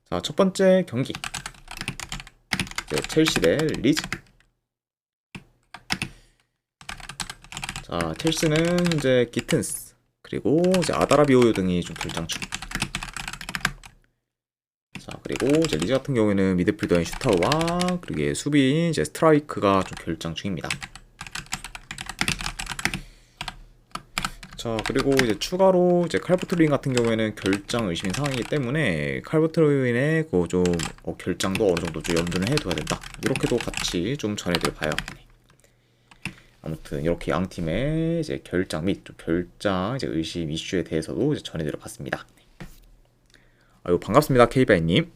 자, 첫 번째 경기. 이제 첼시 대 리즈. 자, 첼시는 현재 기튼스, 그리고 이제 아다라비오요 등이 좀 결장 중. 자, 그리고 이제 리즈 같은 경우에는 미드필더인 슈타우와 그리고 수비인 이제 스트라이크가 좀 결장 중입니다. 자, 그리고 이제 추가로 이제 칼버트루인 같은 경우에는 결장 의심인 상황이기 때문에 칼버트루인의 그 좀 결장도 어느 정도 좀 염두를 해둬야 된다. 이렇게도 같이 좀 전해드려 봐요. 아무튼 이렇게 양 팀의 이제 결장 및 좀 결장 이제 의심 이슈에 대해서도 이제 전해드려 봤습니다. 아유, 반갑습니다, 케이바이님.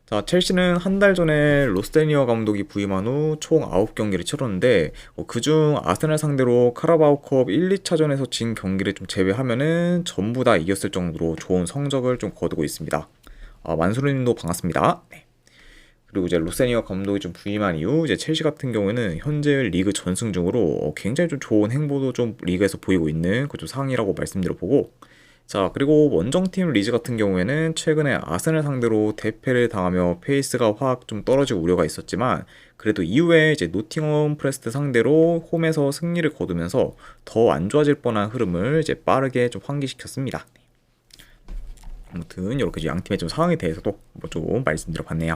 자, 첼시는 한 달 전에 로스테니어 감독이 부임한 후 총 9경기를 치렀는데 그중 아스날 상대로 카라바오컵 1, 2차전에서 진 경기를 좀 제외하면은 전부 다 이겼을 정도로 좋은 성적을 좀 거두고 있습니다. 만수르님도 반갑습니다. 네. 그리고 이제 로스테니어 감독이 좀 부임한 이후 이제 첼시 같은 경우에는 현재 리그 전승 중으로 굉장히 좀 좋은 행보도 좀 리그에서 보이고 있는 그 좀 상황이라고 말씀드려보고, 자, 그리고 원정팀 리즈 같은 경우에는 최근에 아스날 상대로 대패를 당하며 페이스가 확 좀 떨어질 우려가 있었지만 그래도 이후에 이제 노팅엄 프레스트 상대로 홈에서 승리를 거두면서 더 안 좋아질 뻔한 흐름을 이제 빠르게 좀 환기시켰습니다. 아무튼 이렇게 양 팀의 좀 상황에 대해서도 뭐 좀 말씀드려봤네요.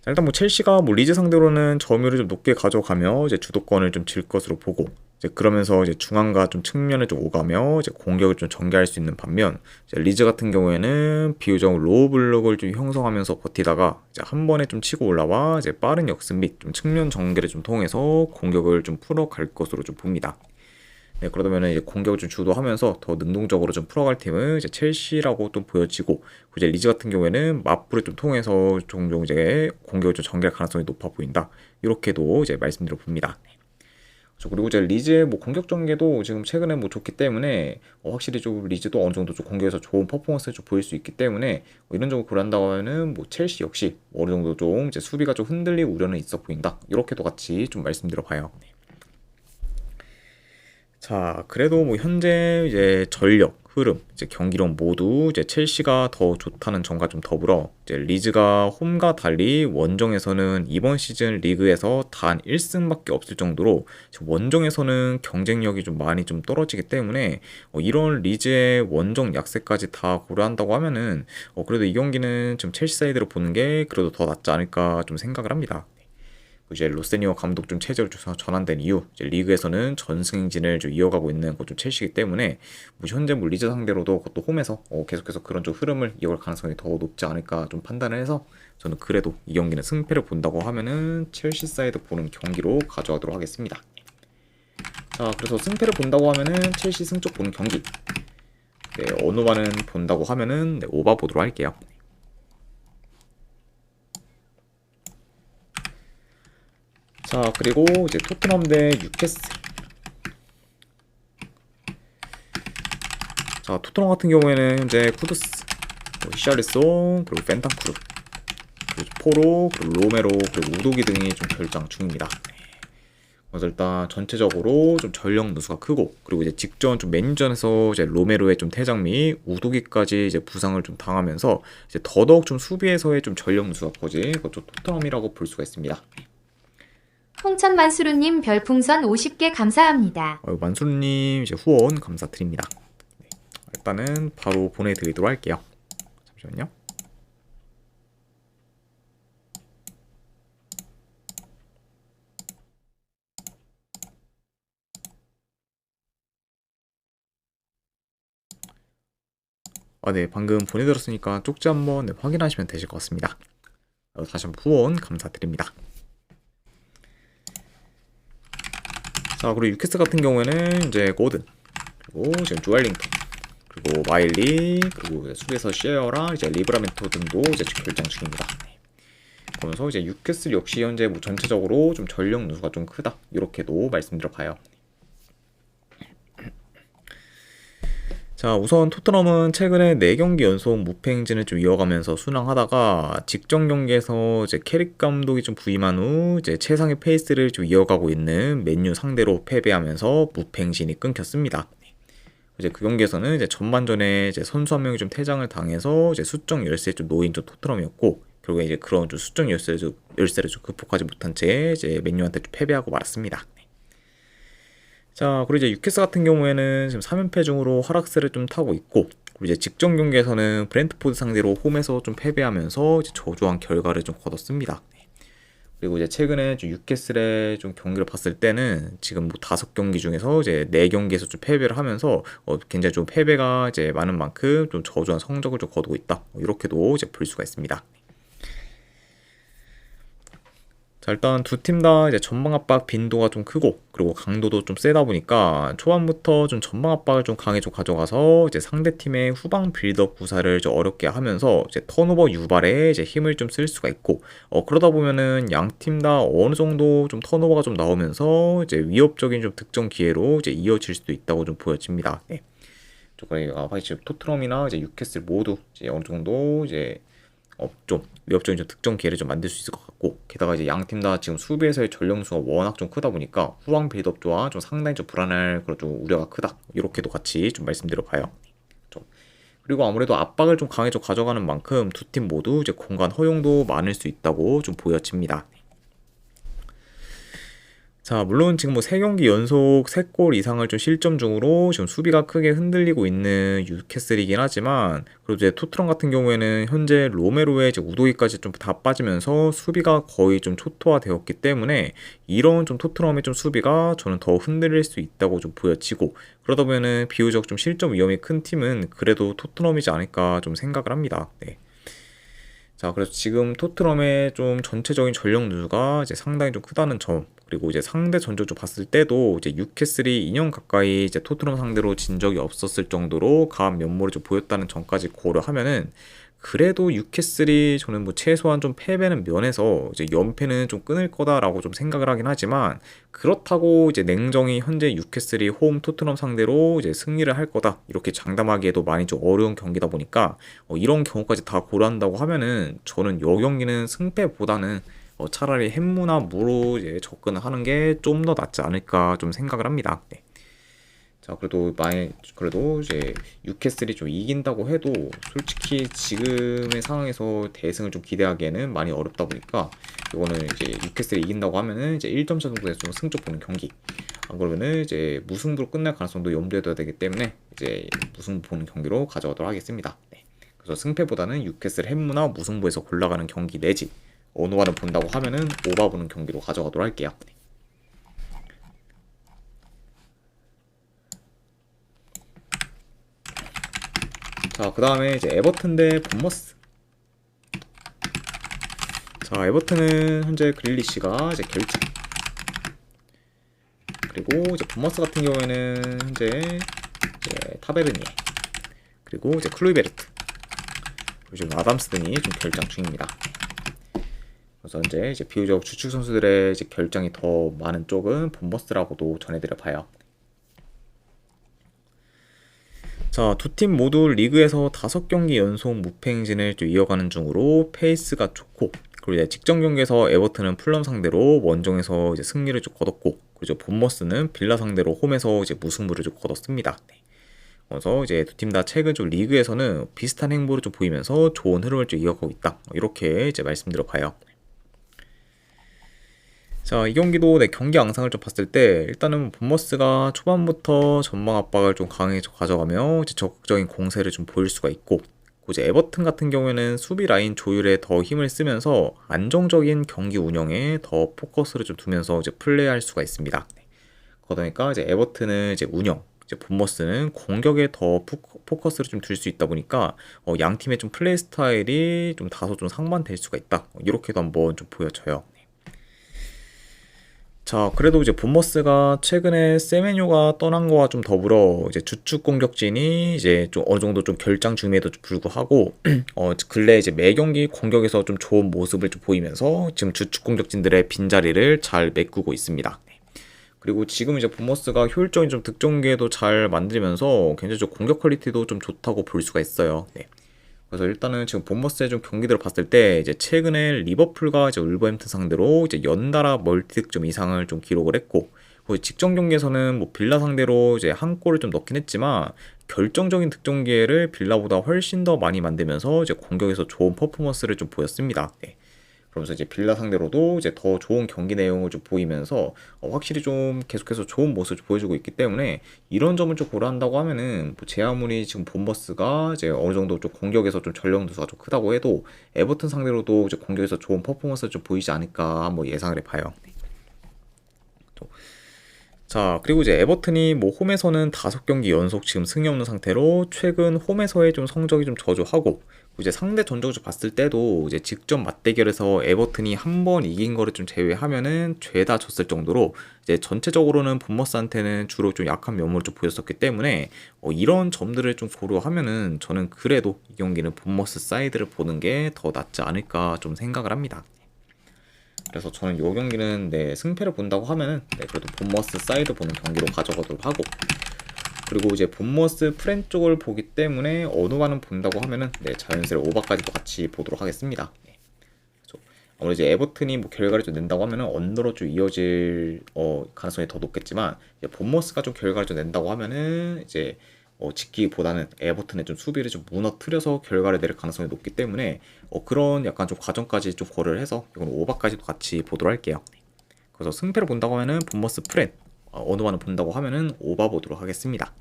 자, 일단 뭐 첼시가 뭐 리즈 상대로는 점유율을 좀 높게 가져가며 이제 주도권을 좀 질 것으로 보고, 이제 그러면서 이제 중앙과 좀 측면을 좀 오가며 이제 공격을 좀 전개할 수 있는 반면, 이제 리즈 같은 경우에는 비교적 로우 블록을 좀 형성하면서 버티다가 이제 한 번에 좀 치고 올라와 이제 빠른 역습 및 좀 측면 전개를 좀 통해서 공격을 좀 풀어갈 것으로 좀 봅니다. 네, 그러다 이제 공격을 좀 주도하면서 더 능동적으로 좀 풀어갈 팀은 이제 첼시라고 또 보여지고, 이제 리즈 같은 경우에는 맞불을 좀 통해서 종종 이제 공격을 좀 전개할 가능성이 높아 보인다. 이렇게도 이제 말씀드려 봅니다. 그리고 이제 리즈의 뭐 공격 전개도 지금 최근에 뭐 좋기 때문에 확실히 좀 리즈도 어느 정도 좀 공격에서 좋은 퍼포먼스를 좀 보일 수 있기 때문에 이런 점을 고려한다고 하면은 뭐 첼시 역시 어느 정도 좀 이제 수비가 좀 흔들릴 우려는 있어 보인다. 이렇게도 같이 좀 말씀드려 봐요. 자, 그래도 뭐 현재 이제 전력, 흐름, 이제 경기력 모두 이제 첼시가 더 좋다는 점과 좀 더불어 이제 리즈가 홈과 달리 원정에서는 이번 시즌 리그에서 단 1승밖에 없을 정도로 원정에서는 경쟁력이 좀 많이 좀 떨어지기 때문에 이런 리즈의 원정 약세까지 다 고려한다고 하면은 그래도 이 경기는 좀 첼시 사이드로 보는 게 그래도 더 낫지 않을까 좀 생각을 합니다. 이제 로세니오 감독 좀 체제로 전환된 이후 이제 리그에서는 전승 행진을 좀 이어가고 있는 좀 첼시이기 때문에 뭐 현재 뭐 리즈 상대로도 그것도 홈에서 계속해서 그런 좀 흐름을 이어갈 가능성이 더 높지 않을까 좀 판단을 해서 저는 그래도 이 경기는 승패를 본다고 하면은 첼시 사이드 보는 경기로 가져가도록 하겠습니다. 자, 그래서 승패를 본다고 하면은 첼시 승쪽 보는 경기. 네, 어느만은 본다고 하면은 네, 오바 보도록 할게요. 자, 그리고 이제 토트넘 대 뉴캐슬. 자, 토트넘 같은 경우에는 현재 쿠두스, 히샬리송, 그리고 펜탄쿠르, 그리고 포로, 그리고 로메로, 그리고 우도기 등이 좀 결장 중입니다. 그래서 일단 전체적으로 좀 전력 누수가 크고, 그리고 이제 직전 좀 맨유전에서 이제 로메로의 좀 퇴장 및 우도기까지 이제 부상을 좀 당하면서 이제 더더욱 좀 수비에서의 좀 전력 누수가 커진 그것도 토트넘이라고 볼 수가 있습니다. 홍천만수르님 별풍선 50개 감사합니다. 만수르님 이제 후원 감사드립니다. 네, 일단은 바로 보내드리도록 할게요. 잠시만요. 네, 방금 보내드렸으니까 쪽지 한번 네, 확인하시면 되실 것 같습니다. 다시 한번 후원 감사드립니다. 자, 그리고 유캐스 같은 경우에는 이제 고든, 그리고 지금 조엘링턴, 그리고 마일리, 그리고 수비에서 셰어랑 이제 리브라멘토 등도 이제 결장 중입니다. 그러면서 이제 유캐슬 역시 현재 뭐 전체적으로 좀 전력 누수가 좀 크다. 이렇게도 말씀드려 봐요. 자, 우선 토트넘은 최근에 4경기 연속 무패 행진을 좀 이어가면서 순항하다가 직전 경기에서 이제 캐릭 감독이 좀 부임한 후 이제 최상의 페이스를 좀 이어가고 있는 맨유 상대로 패배하면서 무패 행진이 끊겼습니다. 이제 그 경기에서는 이제 전반전에 이제 선수 한 명이 좀 퇴장을 당해서 이제 수적 열세에 좀 놓인 좀 토트넘이었고, 결국에 이제 그런 좀 수적 열세를 좀 극복하지 못한 채 이제 맨유한테 좀 패배하고 말았습니다. 자, 그리고 이제 유캐스 같은 경우에는 지금 3연패 중으로 하락세를 좀 타고 있고, 그리고 이제 직전 경기에서는 브렌트포드 상대로 홈에서 좀 패배하면서 이제 저조한 결과를 좀 거뒀습니다. 그리고 이제 최근에 좀 뉴캐슬의 좀 경기를 봤을 때는 지금 뭐 5경기 중에서 이제 4경기에서 좀 패배를 하면서 굉장히 좀 패배가 이제 많은 만큼 좀 저조한 성적을 좀 거두고 있다. 이렇게도 이제 볼 수가 있습니다. 자, 일단 두 팀 다 이제 전방 압박 빈도가 좀 크고, 그리고 강도도 좀 세다 보니까 초반부터 좀 전방 압박을 좀 강하게 좀 가져가서 이제 상대 팀의 후방 빌드업 구사를 좀 어렵게 하면서 이제 턴오버 유발에 이제 힘을 좀 쓸 수가 있고, 그러다 보면은 양 팀 다 어느 정도 좀 턴오버가 좀 나오면서 이제 위협적인 좀 득점 기회로 이제 이어질 수도 있다고 좀 보여집니다. 네. 그러니까 확실히 토트넘이나 이제 뉴캐슬 모두 이제 어느 정도 이제 좀 위협적인 좀 득점 기회를 좀 만들 수 있을 것 같고, 게다가 이제 양 팀 다 지금 수비에서의 전령수가 워낙 좀 크다 보니까 후방 빌드업 조와 좀 상당히 좀 불안할 그런 좀 우려가 크다. 이렇게도 같이 좀 말씀드려봐요. 좀. 그리고 아무래도 압박을 좀 강하게 좀 가져가는 만큼 두 팀 모두 이제 공간 허용도 많을 수 있다고 좀 보여집니다. 자, 물론 지금 뭐 3경기 연속 3골 이상을 좀 실점 중으로 지금 수비가 크게 흔들리고 있는 뉴캐슬이긴 하지만, 그래도 이제 토트넘 같은 경우에는 현재 로메로의 이제 우도기까지 좀 다 빠지면서 수비가 거의 좀 초토화되었기 때문에 이런 좀 토트넘의 좀 수비가 저는 더 흔들릴 수 있다고 좀 보여지고, 그러다 보면은 비교적 좀 실점 위험이 큰 팀은 그래도 토트넘이지 않을까 좀 생각을 합니다. 네. 자, 그래서 지금 토트넘의 좀 전체적인 전력 누수가 이제 상당히 좀 크다는 점, 그리고 이제 상대 전적을 좀 봤을 때도 이제 뉴캐슬이 2년 가까이 이제 토트넘 상대로 진 적이 없었을 정도로 강한 면모를 좀 보였다는 점까지 고려하면은, 그래도 뉴캐슬이 저는 뭐 최소한 좀 패배는 면에서 이제 연패는 좀 끊을 거다라고 좀 생각을 하긴 하지만, 그렇다고 이제 냉정히 현재 뉴캐슬이 홈 토트넘 상대로 이제 승리를 할 거다 이렇게 장담하기에도 많이 좀 어려운 경기다 보니까, 이런 경우까지 다 고려한다고 하면은 저는 이 경기는 승패보다는 차라리 햄무나 무로 이제 접근을 하는 게 좀 더 낫지 않을까 좀 생각을 합니다. 네. 자, 그래도 이제 뉴캐슬이 좀 이긴다고 해도 솔직히 지금의 상황에서 대승을 좀 기대하기에는 많이 어렵다 보니까, 이거는 이제 뉴캐슬이 이긴다고 하면은 이제 1점 차 정도에서 좀 승점 보는 경기, 안 그러면은 이제 무승부로 끝날 가능성도 염두에 둬야 되기 때문에 이제 무승부 보는 경기로 가져가도록 하겠습니다. 네. 그래서 승패보다는 뉴캐슬 햄무나 무승부에서 골라가는 경기 내지 어느와는 본다고 하면은 오바 보는 경기로 가져가도록 할게요. 네. 자, 그 다음에 이제 에버튼 대 본머스. 자, 에버튼은 현재 그릴리시가 이제 결장. 그리고 이제 본머스 같은 경우에는 현재 이제 타베르니에, 그리고 이제 클루이베르트, 그리고 지금 아담스 등이 좀 결장 중입니다. 그래서 현재 이제 비교적 주축 선수들의 이제 결장이 더 많은 쪽은 본머스라고도 전해드려 봐요. 자, 두 팀 모두 리그에서 5경기 연속 무패 행진을 좀 이어가는 중으로 페이스가 좋고, 그리고 이제 직전 경기에서 에버튼은 풀럼 상대로 원정에서 이제 승리를 좀 거뒀고, 그리고 본머스는 빌라 상대로 홈에서 이제 무승부를 좀 거뒀습니다. 네. 그래서 이제 두 팀 다 최근 좀 리그에서는 비슷한 행보를 좀 보이면서 좋은 흐름을 좀 이어가고 있다. 이렇게 이제 말씀드려 봐요. 자, 이 경기도 내 경기 양상을 좀 봤을 때 일단은 본머스가 초반부터 전방 압박을 좀 강하게 가져가며 이제 적극적인 공세를 좀 보일 수가 있고, 이제 에버튼 같은 경우에는 수비 라인 조율에 더 힘을 쓰면서 안정적인 경기 운영에 더 포커스를 좀 두면서 이제 플레이할 수가 있습니다. 그러다 보니까 이제 에버튼은 이제 운영, 이제 본머스는 공격에 더 포커스를 좀 둘 수 있다 보니까 양 팀의 좀 플레이 스타일이 좀 다소 좀 상반될 수가 있다. 이렇게도 한번 좀 보여져요. 자, 그래도 이제 본머스가 최근에 세메뇨가 떠난 거와 좀 더불어 이제 주축 공격진이 이제 좀 어느 정도 좀 결장 중임에도 불구하고 근래 이제 매 경기 공격에서 좀 좋은 모습을 좀 보이면서 지금 주축 공격진들의 빈자리를 잘 메꾸고 있습니다. 그리고 지금 이제 본머스가 효율적인 좀 득점 기회도 잘 만들면서 굉장히 좀 공격 퀄리티도 좀 좋다고 볼 수가 있어요. 네. 그래서 일단은 지금 본머스의 좀 경기들을 봤을 때 이제 최근에 리버풀과 이제 울버햄튼 상대로 이제 연달아 멀티 득점 이상을 좀 기록을 했고, 직전 경기에서는 뭐 빌라 상대로 이제 한 골을 좀 넣긴 했지만 결정적인 득점 기회를 빌라보다 훨씬 더 많이 만들면서 이제 공격에서 좋은 퍼포먼스를 좀 보였습니다. 네. 그러면서 이제 빌라 상대로도 이제 더 좋은 경기 내용을 좀 보이면서 확실히 좀 계속해서 좋은 모습을 보여주고 있기 때문에 이런 점을 좀 고려한다고 하면은 제 아무리 지금 본머스가 이제 어느 정도 좀 공격에서 좀 전력 누수가 좀 크다고 해도 에버튼 상대로도 이제 공격에서 좋은 퍼포먼스를 좀 보이지 않을까 한번 예상을 해봐요. 자, 그리고 이제 에버튼이 뭐 홈에서는 5경기 연속 지금 승이 없는 상태로 최근 홈에서의 좀 성적이 좀 저조하고 이제 상대 전적을 봤을 때도 이제 직접 맞대결에서 에버튼이 한 번 이긴 거를 좀 제외하면은 죄다 졌을 정도로 이제 전체적으로는 본머스한테는 주로 좀 약한 면모를 좀 보였었기 때문에 이런 점들을 좀 고려하면은 저는 그래도 이 경기는 본머스 사이드를 보는 게 더 낫지 않을까 좀 생각을 합니다. 그래서 저는 이 경기는 승패를 본다고 하면은 그래도 본머스 사이드 보는 경기로 가져가도록 하고, 그리고 이제 본머스 프렌 쪽을 보기 때문에 어느만은 본다고 하면은 자연스레 오버까지도 같이 보도록 하겠습니다. 아무래도 이제 에버튼이 뭐 결과를 좀 낸다고 하면은 언더로 좀 이어질 가능성이 더 높겠지만, 이제 본머스가 좀 결과를 좀 낸다고 하면은 이제 지키기보다는 에버튼의 좀 수비를 좀 무너뜨려서 결과를 낼 가능성이 높기 때문에 그런 약간 좀 과정까지 좀 고려를 해서 이건 오버까지도 같이 보도록 할게요. 그래서 승패를 본다고 하면은 본머스 프렌, 어느만을 본다고 하면은 오버 보도록 하겠습니다.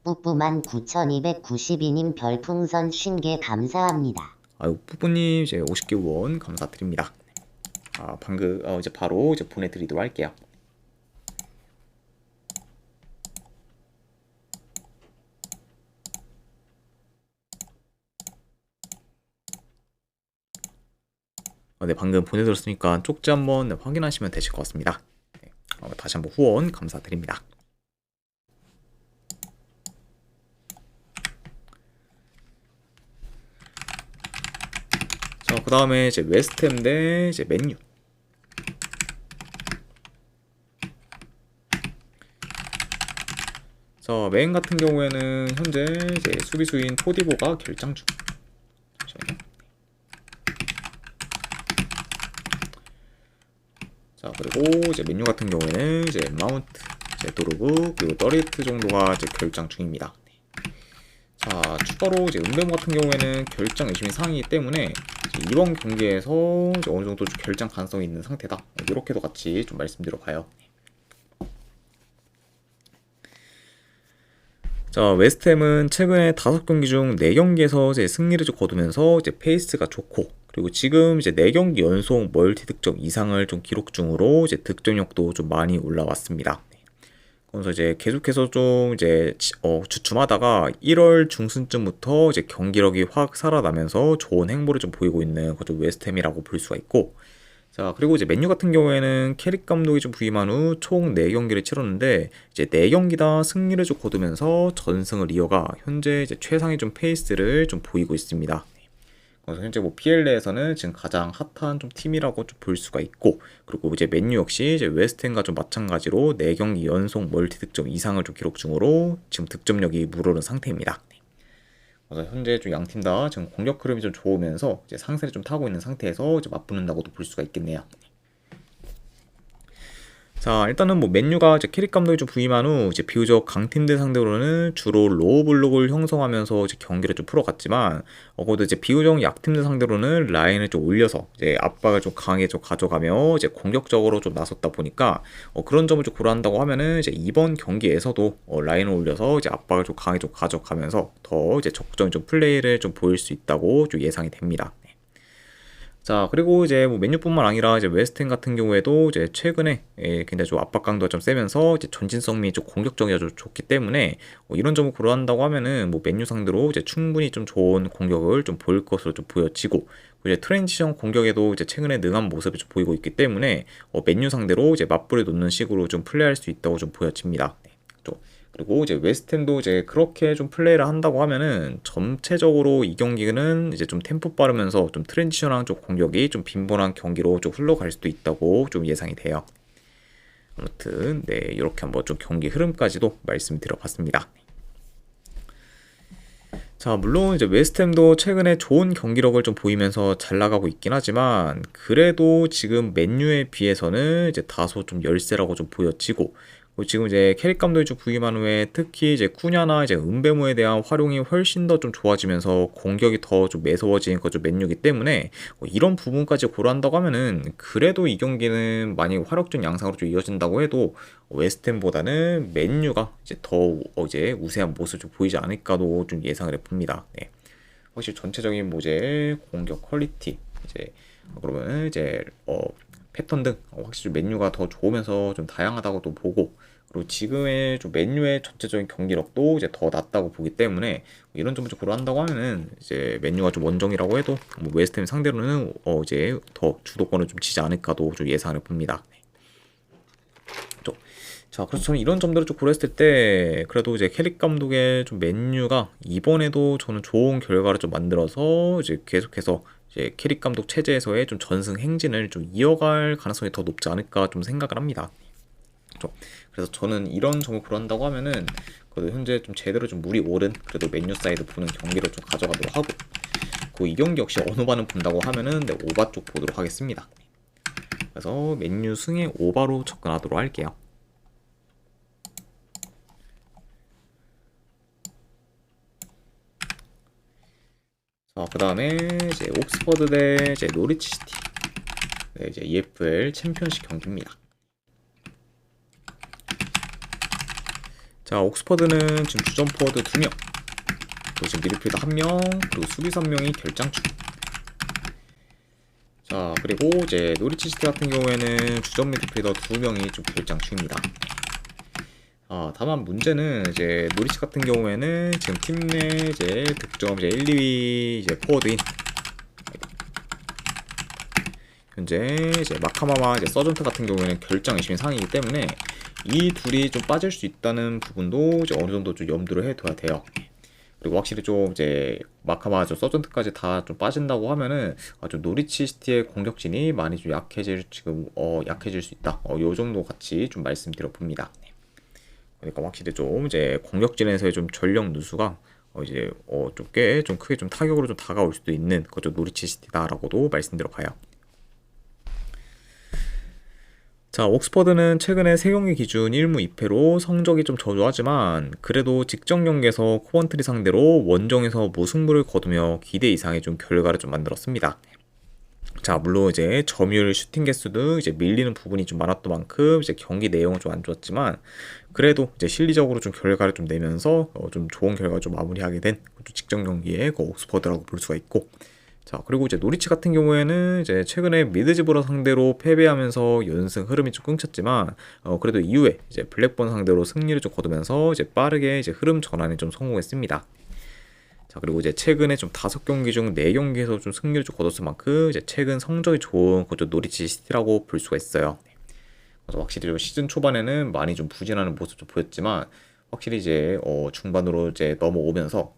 뿌뿌만 9292님 별풍선 50개 감사합니다. 아유, 뿌뿌님 이제 50개 후원 감사드립니다. 방금 이제 바로 이제 보내드리도록 할게요. 네, 방금 보내드렸으니까 쪽지 한번 확인하시면 되실 것 같습니다. 다시 한번 후원 감사드립니다. 자, 그 다음에 이제 웨스트햄 대 이제 맨유. 자, 맨 같은 경우에는 현재 이제 수비수인 토디보가 결장 중. 잠시만요. 자, 그리고 이제 맨유 같은 경우에는 이제 마운트, 이제 도르구, 그리고 더리트 정도가 이제 결장 중입니다. 자, 추가로 이제 은배모 같은 경우에는 결장 의심이 상이기 때문에 이번 경기에서 이제 어느 정도 결장 가능성이 있는 상태다. 이렇게도 같이 좀 말씀드려 봐요. 자, 웨스트햄은 최근에 5경기 중 4경기에서 이제 승리를 좀 거두면서 이제 페이스가 좋고, 그리고 지금 이제 4경기 연속 멀티 득점 이상을 좀 기록 중으로 이제 득점력도 좀 많이 올라왔습니다. 그래서 이제 계속해서 좀 이제 주춤하다가 1월 중순쯤부터 이제 경기력이 확 살아나면서 좋은 행보를 좀 보이고 있는 그죠 웨스트햄이라고 볼 수가 있고, 자, 그리고 이제 맨유 같은 경우에는 캐릭 감독이 좀 부임한 후 총 4경기를 치렀는데 이제 4경기 다 승리를 좀 거두면서 전승을 이어가 현재 이제 최상의 좀 페이스를 좀 보이고 있습니다. 그래서 현재 뭐 PL에서는 지금 가장 핫한 좀 팀이라고 좀 볼 수가 있고, 그리고 이제 맨유 역시 이제 웨스트햄과 좀 마찬가지로 4경기 연속 멀티 득점 이상을 좀 기록 중으로 지금 득점력이 물오른 상태입니다. 그래서 현재 좀 양 팀 다 지금 공격 흐름이 좀 좋으면서 이제 상세를 좀 타고 있는 상태에서 이제 맞붙는다고도 볼 수가 있겠네요. 자, 일단은 뭐 맨유가 이제 캐릭 감독이 좀 부임한 후 이제 비교적 강팀들 상대로는 주로 로우 블록을 형성하면서 이제 경기를 좀 풀어갔지만, 그래도 이제 비교적 약팀들 상대로는 라인을 좀 올려서 이제 압박을 좀 강하게 좀 가져가며 이제 공격적으로 좀 나섰다 보니까 그런 점을 좀 고려한다고 하면은 이제 이번 경기에서도 라인을 올려서 이제 압박을 좀 강하게 좀 가져가면서 더 이제 적극적인 좀 플레이를 좀 보일 수 있다고 좀 예상이 됩니다. 자, 그리고 이제 뭐 맨유뿐만 아니라 이제 웨스트햄 같은 경우에도 이제 최근에 굉장히 좀 압박 강도가 좀 세면서 이제 전진성이 좀 공격적이가 좀 좋기 때문에 이런 점을 고려한다고 하면은 뭐 맨유 상대로 이제 충분히 좀 좋은 공격을 좀 보일 것으로 좀 보여지고, 이제 트랜지션 공격에도 이제 최근에 능한 모습을 좀 보이고 있기 때문에 맨유 상대로 이제 맞불을 놓는 식으로 좀 플레이할 수 있다고 좀 보여집니다. 그리고 이제 웨스트햄도 이제 그렇게 좀 플레이를 한다고 하면은 전체적으로 이 경기는 이제 좀 템포 빠르면서 좀 트랜지션한 쪽 공격이 좀 빈번한 경기로 좀 흘러갈 수도 있다고 좀 예상이 돼요. 아무튼 이렇게 한번 좀 경기 흐름까지도 말씀드려봤습니다. 자, 물론 이제 웨스트햄도 최근에 좋은 경기력을 좀 보이면서 잘 나가고 있긴 하지만 그래도 지금 맨유에 비해서는 이제 다소 좀 열세라고 좀 보여지고 지금 이제 캐릭 감독이 좀 부임한 후에 특히 이제 쿠냐나 이제 은베모에 대한 활용이 훨씬 더 좀 좋아지면서 공격이 더 좀 매서워지는 거죠 맨유기 때문에 이런 부분까지 고려한다고 하면은 그래도 이 경기는 만약 화력적 양상으로 좀 이어진다고 해도 웨스트햄보다는 맨유가 이제 더 이제 우세한 모습을 좀 보이지 않을까도 좀 예상을 해봅니다. 네. 확실히 전체적인 뭐 이제 공격 퀄리티 이제 그러면 이제 패턴 등 확실히 좀 맨유가 더 좋으면서 좀 다양하다고도 보고 그리고 지금의 좀 맨유의 전체적인 경기력도 이제 더 낫다고 보기 때문에 이런 점을 좀 고려한다고 하면은 이제 맨유가 좀 원정이라고 해도 뭐 웨스트햄 상대로는 이제 더 주도권을 좀 지지 않을까도 좀 예상을 봅니다. 자, 그래서 저는 이런 점들을 좀 고려했을 때 그래도 이제 캐릭 감독의 좀 맨유가 이번에도 저는 좋은 결과를 좀 만들어서 이제 계속해서 이제 캐릭 감독 체제에서의 좀 전승 행진을 좀 이어갈 가능성이 더 높지 않을까 좀 생각을 합니다. 그래서 저는 이런 점을 고려한다고 하면은 그래도 현재 좀 제대로 좀 물이 오른 그래도 맨유 사이드 보는 경기를 좀 가져가도록 하고 그 이 경기 역시 어느 바는 본다고 하면은 네, 오바 쪽 보도록 하겠습니다. 그래서 맨유 승의 오바로 접근하도록 할게요. 자, 그 다음에 이제 옥스퍼드 대 이제 노리치 시티. 네, 이제 EFL 챔피언십 경기입니다. 자, 옥스퍼드는 지금 주전 포워드 2명, 그리고 지금 미드필더 1명, 그리고 수비수 1명이 결장중. 자, 그리고 이제 노리치 시티 같은 경우에는 주전 미드필더 2명이 좀 결장 중입니다. 다만 문제는 이제 노리치 같은 경우에는 지금 팀 내 이제 득점 이제 1, 2위 이제 포워드인 현재 이제 마카마마 이제 서전트 같은 경우에는 결장 의심이 상이기 때문에 이 둘이 좀 빠질 수 있다는 부분도 이제 어느 정도 좀 염두를 해둬야 돼요. 그리고 확실히 좀 이제 마카마 서전트까지 다 좀 빠진다고 하면은 좀 노리치 시티의 공격진이 많이 좀 약해질 지금 약해질 수 있다. 요 정도 같이 좀 말씀드려 봅니다. 그러니까 확실히 좀 이제 공격진에서의 좀 전력 누수가 이제 좀 꽤 좀 크게 좀 타격으로 좀 다가올 수도 있는 그죠 노리치 시티다라고도 말씀드려 봐요. 자, 옥스퍼드는 최근에 3경기 기준 1무 2패로 성적이 좀 저조하지만 그래도 직전 경기에서 코번트리 상대로 원정에서 무승부를 거두며 기대 이상의 좀 결과를 좀 만들었습니다. 자, 물론 이제 점유율, 슈팅 개수도 이제 밀리는 부분이 좀 많았던 만큼 이제 경기 내용은 좀 안 좋았지만 그래도 이제 실리적으로 좀 결과를 좀 내면서 좀 좋은 결과 좀 마무리하게 된 직전 경기의 그 옥스퍼드라고 볼 수가 있고 자, 그리고 이제 노리치 같은 경우에는 이제 최근에 미드즈보러 상대로 패배하면서 연승 흐름이 좀 끊겼지만 그래도 이후에 이제 블랙번 상대로 승리를 좀 거두면서 이제 빠르게 이제 흐름 전환에 좀 성공했습니다. 자, 그리고 이제 최근에 좀 5경기 중 4경기에서 좀 승리를 좀 거뒀을 만큼 이제 최근 성적이 좋은 그죠 노리치 시티라고 볼 수가 있어요. 그래서 확실히 좀 시즌 초반에는 많이 좀 부진하는 모습 좀 보였지만 확실히 이제 중반으로 이제 넘어오면서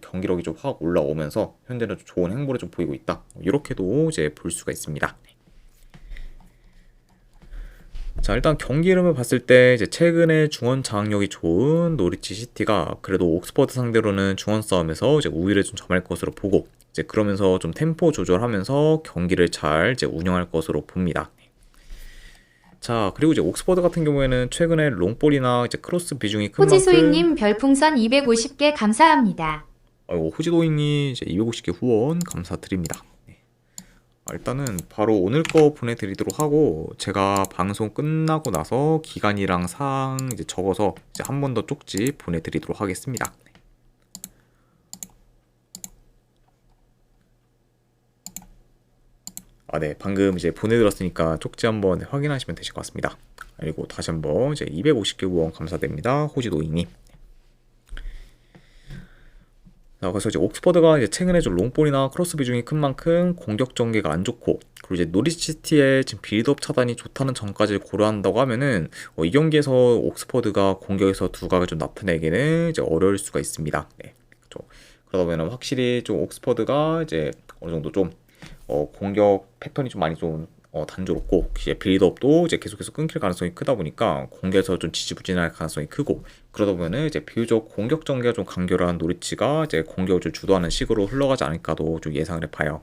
경기력이 좀 확 올라오면서 현재는 좀 좋은 행보를 좀 보이고 있다. 이렇게도 이제 볼 수가 있습니다. 자, 일단 경기 흐름을 봤을 때 이제 최근에 중원 장악력이 좋은 노리치 시티가 그래도 옥스퍼드 상대로는 중원 싸움에서 이제 우위를 좀 점할 것으로 보고 이제 그러면서 좀 템포 조절하면서 경기를 잘 이제 운영할 것으로 봅니다. 자, 그리고 이제 옥스퍼드 같은 경우에는 최근에 롱볼이나 이제 크로스 비중이 큰 만큼 호지소희님 별풍선 250개 감사합니다. 호지도잉이 이제 250개 후원 감사드립니다. 일단은 바로 오늘 거 보내드리도록 하고 제가 방송 끝나고 나서 기간이랑 사항 이제 적어서 이제 한 번 더 쪽지 보내드리도록 하겠습니다. 네, 방금 이제 보내드렸으니까 쪽지 한번 확인하시면 되실 것 같습니다. 그리고 다시 한번 이제 250개 후원 감사드립니다. 호지도잉님. 자, 그래서 이제 옥스퍼드가 이제 최근에 좀 롱볼이나 크로스 비중이 큰 만큼 공격 전개가 안 좋고 그리고 이제 노리치시티의 지금 빌드업 차단이 좋다는 점까지 고려한다고 하면은 이 경기에서 옥스퍼드가 공격에서 두각을 좀 나타내기는 이제 어려울 수가 있습니다. 네, 그렇죠. 그러다 보면 확실히 좀 옥스퍼드가 이제 어느 정도 좀 공격 패턴이 좀 많이 좀 단조롭고 이제 빌드업도 이제 계속해서 끊길 가능성이 크다 보니까 공격에서 좀 지지부진할 가능성이 크고 그러다 보면은 이제 비교적 공격 전개가 좀 간결한 노리치가 이제 공격을 좀 주도하는 식으로 흘러가지 않을까도 좀 예상을 해봐요.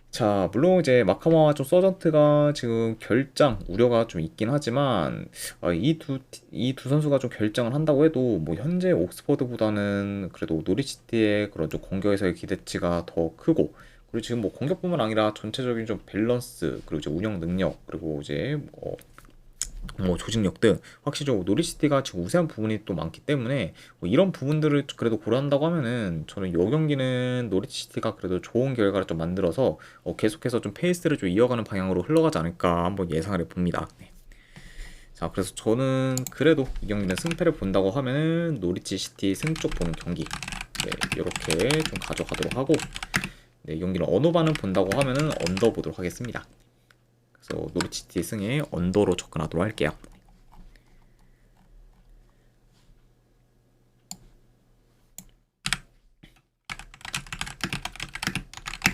자, 물론 이제 마카마와 좀 서전트가 지금 결장 우려가 좀 있긴 하지만 이 두 선수가 좀 결장을 한다고 해도 뭐 현재 옥스퍼드보다는 그래도 노리시티의 그런 좀 공격에서의 기대치가 더 크고 그리고 지금 뭐 공격뿐만 아니라 전체적인 좀 밸런스 그리고 이제 운영 능력 그리고 이제 뭐 조직력 등 확실히 좀 노리시티가 지금 우세한 부분이 또 많기 때문에 뭐 이런 부분들을 그래도 고려한다고 하면은 저는 이 경기는 노리시티가 그래도 좋은 결과를 좀 만들어서 계속해서 좀 페이스를 좀 이어가는 방향으로 흘러가지 않을까 한번 예상을 해봅니다. 네. 자, 그래서 저는 그래도 이 경기는 승패를 본다고 하면은 노리치 시티 승 쪽 보는 경기 네, 이렇게 좀 가져가도록 하고 네, 이 경기는 언어반은 본다고 하면은 언더 보도록 하겠습니다. 그래서 노리치티 승에 언더로 접근하도록 할게요.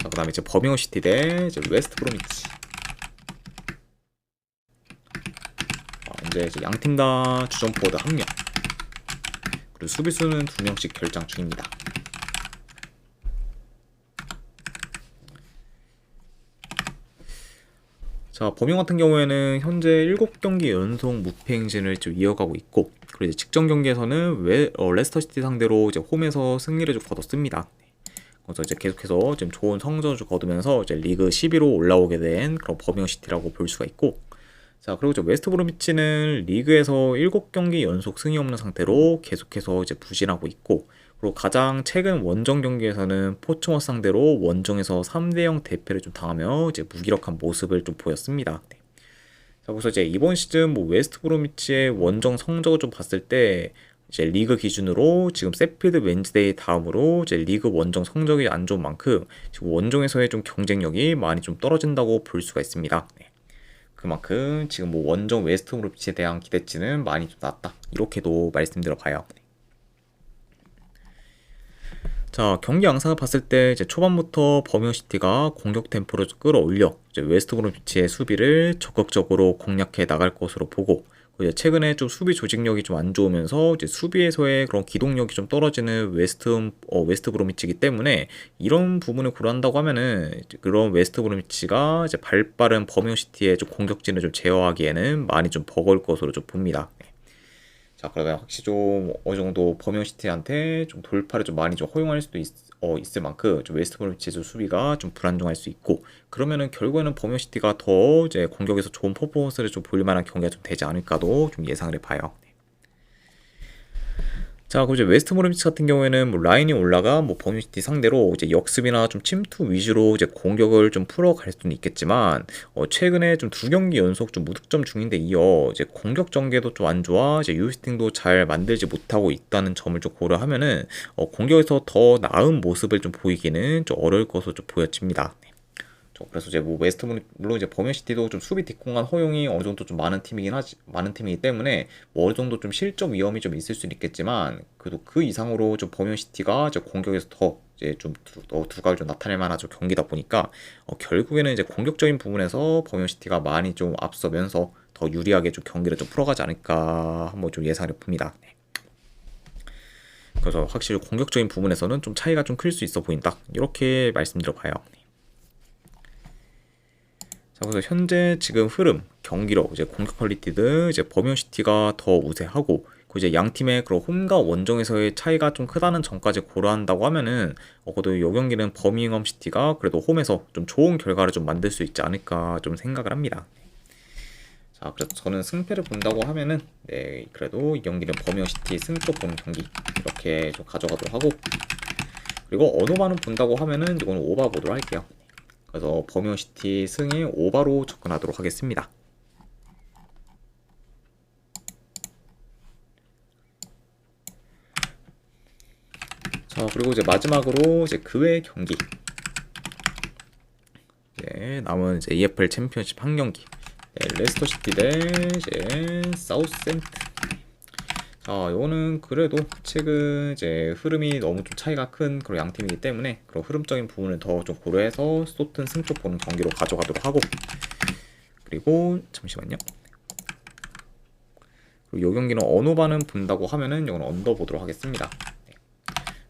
자, 그다음에 이제 버밍엄 시티 대 이제 웨스트 브로미치. 이제 양팀 다 주전 포워드 1명 그리고 수비수는 2명씩 결장 중입니다. 자, 범용 같은 경우에는 현재 7경기 연속 무패 행진을 좀 이어가고 있고 그리고 이제 직전 경기에서는 레스터시티 상대로 이제 홈에서 승리를 좀 거뒀습니다. 그래서 이제 계속해서 지금 좋은 성적을 좀 거두면서 이제 리그 10위로 올라오게 된 그런 범용 시티라고 볼 수가 있고 자, 그리고 이제 웨스트 브로미치는 리그에서 7경기 연속 승이 없는 상태로 계속해서 이제 부진하고 있고 그리고 가장 최근 원정 경기에서는 포츠머스 상대로 원정에서 3대0 대패를 좀 당하며 이제 무기력한 모습을 좀 보였습니다. 네. 자, 그래서 이제 이번 시즌 뭐 웨스트 브로미치의 원정 성적을 좀 봤을 때 이제 리그 기준으로 지금 세필드 웬즈데이 다음으로 이제 리그 원정 성적이 안 좋은 만큼 지금 원정에서의 좀 경쟁력이 많이 좀 떨어진다고 볼 수가 있습니다. 네. 그만큼 지금 뭐 원정 웨스트 브로미치에 대한 기대치는 많이 좀 낮다. 이렇게도 말씀드려봐요. 자, 경기 양상을 봤을 때 이제 초반부터 버밍엄시티가 공격 템포를 끌어올려 이제 웨스트 브로미치의 수비를 적극적으로 공략해 나갈 것으로 보고 이제 최근에 좀 수비 조직력이 좀 안 좋으면서 이제 수비에서의 그런 기동력이 좀 떨어지는 웨스트 브로미치이기 때문에 이런 부분을 고려한다고 하면은 이제 그런 웨스트 브로미치가 이제 발빠른 버밍엄시티의 좀 공격진을 좀 제어하기에는 많이 좀 버거울 것으로 좀 봅니다. 자, 그러면 확실히 좀 어느 정도 범용시티한테 좀 돌파를 좀 많이 좀 허용할 수도 있을 만큼 좀 웨스트 브로미치의 수비가 좀 불안정할 수 있고 그러면은 결국에는 범용시티가 더 이제 공격에서 좋은 퍼포먼스를 좀 보일 만한 경기가 좀 되지 않을까도 좀 예상을 해봐요. 자, 그리고 이제 웨스트 브로미치 같은 경우에는 뭐 라인이 올라가 뭐 버뮤시티 상대로 이제 역습이나 좀 침투 위주로 이제 공격을 좀 풀어갈 수는 있겠지만 최근에 좀 2경기 연속 좀 무득점 중인데 이어 이제 공격 전개도 좀 안 좋아 이제 유스팅도 잘 만들지 못하고 있다는 점을 좀 고려하면은 공격에서 더 나은 모습을 좀 보이기는 좀 어려울 것으로 좀 보여집니다. 그래서 이제 뭐 웨스트 물론 이제 버뮤시티도 좀 수비 뒷공간 허용이 어느 정도 좀 많은 팀이기 때문에 뭐 어느 정도 좀 실점 위험이 좀 있을 수는 있겠지만 그래도 그 이상으로 좀 버뮤시티가 이제 공격에서 더 이제 좀 두각을 좀 나타낼 만한 좀 경기다 보니까 결국에는 이제 공격적인 부분에서 버뮤시티가 많이 좀 앞서면서 더 유리하게 좀 경기를 좀 풀어가지 않을까 한번 좀 예상을 해봅니다. 네. 그래서 확실히 공격적인 부분에서는 좀 차이가 좀 클 수 있어 보인다 이렇게 말씀드려봐요. 자, 그래서 현재 지금 흐름, 경기력, 이제 공격 퀄리티든 이제 버뮤시티가 더 우세하고, 이제 양 팀의 그런 홈과 원정에서의 차이가 좀 크다는 점까지 고려한다고 하면은, 그래도 이 경기는 버밍엄 시티가 그래도 홈에서 좀 좋은 결과를 좀 만들 수 있지 않을까 좀 생각을 합니다. 자, 그래서 저는 승패를 본다고 하면은, 네, 그래도 이 경기는 버밍엄 시티 승쪽 보는 경기 이렇게 좀 가져가도록 하고, 그리고 언어만은 본다고 하면은 이거는 오바 보도록 할게요. 그래서 버뮤시티 승에 오바로 접근하도록 하겠습니다. 자, 그리고 이제 마지막으로 이제 그 외 경기. 이제 남은 이제 EFL 챔피언십 한 경기. 네, 레스터 시티 대 이제 사우스햄튼. 자, 이거는 그래도 최근 이제 흐름이 너무 좀 차이가 큰 그런 양 팀이기 때문에 그런 흐름적인 부분을 더 좀 고려해서 스토튼 승쪽 보는 경기로 가져가도록 하고, 그리고 잠시만요. 그리고 이 경기는 언어반은 본다고 하면은 이건 언더 보도록 하겠습니다. 네.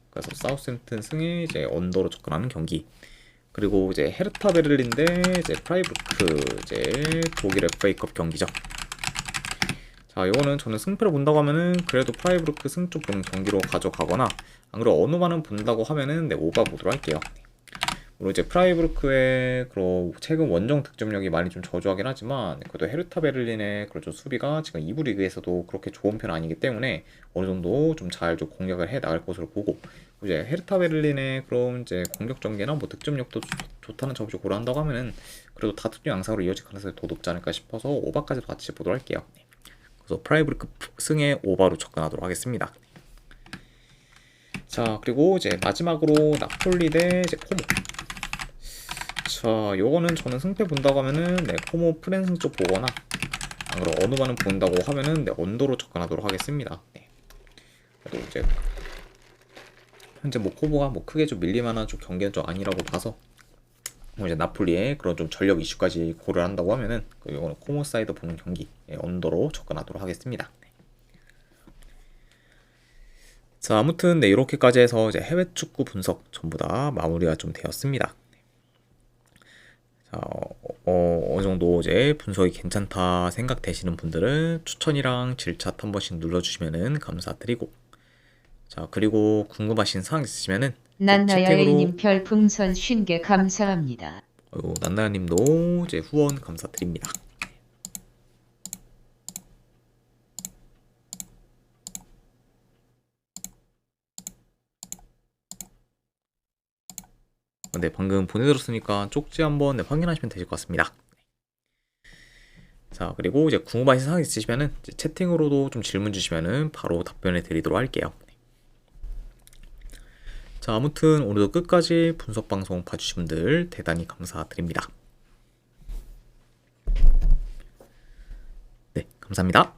그래서 사우스햄튼 승에 이제 언더로 접근하는 경기. 그리고 이제 헤르타 베를린 대 이제 프라이부르크 이제 독일 FA컵 경기죠. 자, 이거는 저는 승패를 본다고 하면은 그래도 프라이부르크 승쪽 보는 경기로 가져가거나, 안 그래도 언어반은 본다고 하면은 네, 오바 보도록 할게요. 물론 이제 프라이부르크의 그런 최근 원정 득점력이 많이 좀 저조하긴 하지만 그래도 헤르타 베를린의 그런 좀 수비가 지금 2부 리그에서도 그렇게 좋은 편 아니기 때문에 어느 정도 좀 잘 좀 공략을 해 나갈 것으로 보고, 이제 헤르타 베를린의 그런 이제 공격 전개나 뭐 득점력도 좋다는 점을 고려한다고 하면은 그래도 다투 양상으로 이어질 가능성이 더 높지 않을까 싶어서 오바까지도 같이 보도록 할게요. 그래서 프라이부르크 승에 오바로 접근하도록 하겠습니다. 자, 그리고 이제 마지막으로 나폴리 대 이제 코모. 자, 요거는 저는 승패 본다고 하면은 네, 코모 프랜승 쪽 보거나, 안 그러면 어느 반은 본다고 하면은 네, 언더로 접근하도록 하겠습니다. 네. 그래도 이제 현재 뭐 코모가 뭐 크게 좀 밀릴만한 좀 경기는 좀 아니라고 봐서, 뭐 이제 나폴리의 그런 좀 전력 이슈까지 고려한다고 하면은 이거는 코모 사이드 보는 경기 언더로 접근하도록 하겠습니다. 네. 자, 아무튼 네, 이렇게까지 해서 이제 해외 축구 분석 전부 다 마무리가 좀 되었습니다. 자, 어느 정도 이제 분석이 괜찮다 생각되시는 분들은 추천이랑 질차 한 번씩 눌러주시면은 감사드리고, 자, 그리고 궁금하신 사항 있으시면은 난나야이님 별풍선 50개 감사합니다. 난나야님도 이제 후원 감사드립니다. 네, 방금 보내드렸으니까 쪽지 한번 네, 확인하시면 되실 것 같습니다. 자, 그리고 이제 궁금하신 사항 있으시면은 이제 채팅으로도 좀 질문 주시면은 바로 답변해 드리도록 할게요. 자, 아무튼 오늘도 끝까지 분석 방송 봐주신 분들 대단히 감사드립니다. 네, 감사합니다.